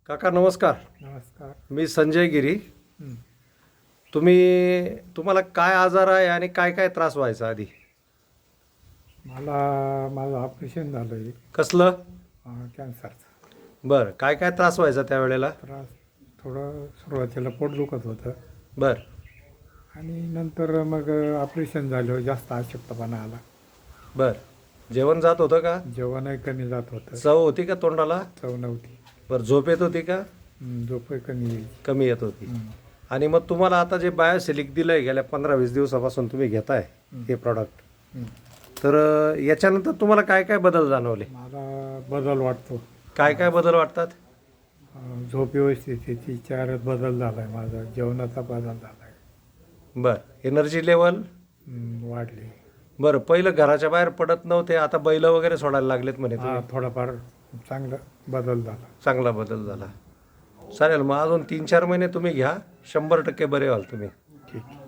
काका नमस्कार. नमस्कार. मी संजय गिरी. हं. तुम्हाला काय आजार आहे आणि काय काय त्रास व्हायचा आधी? माझं ऑपरेशन झालं आहे कसलं? कॅन्सरचं. बरं, काय काय त्रास व्हायचा त्यावेळेला? त्रास थोडं सुरुवातीला पोट दुखत होतं बरं आणि नंतर मग ऑपरेशन झाल्यावर जास्त अशक्तपणा आला. बरं, जेवण जात होतं का? जेवणही कमी जात होतं, चव होती का तोंडाला? चव नव्हती. बरं, झोप येत होती का? झोपही कमी यायची. कमी येत होती. हं. आणि मग तुम्हाला आता जे बायोसिलिक दिलं आहे गेल्या 15-20 दिवसापासून तुम्ही घेताय हे प्रॉडक्ट, हं. तर याच्यानंतर तुम्हाला काय काय बदल जाणवले? मला बदल वाटतो. काय काय बदल वाटतात? झोप व्यवस्थित येते, चेहऱ्यात बदल झाला आहे, माझा जेवणाचा बदल झाला आहे, बरं, एनर्जी लेवल वाढली. बरं, पहिलं घराच्या बाहेर पडत नव्हते, आता बैल वगैरे सोडायला लागलेत म्हणे तुम्ही. थोडाफार चांगला बदल झाला. चांगला बदल झाला. चालेल, मग अजून 3-4 महिने तुम्ही घ्या, 100% बरे व्हाल तुम्ही. ठीक आहे.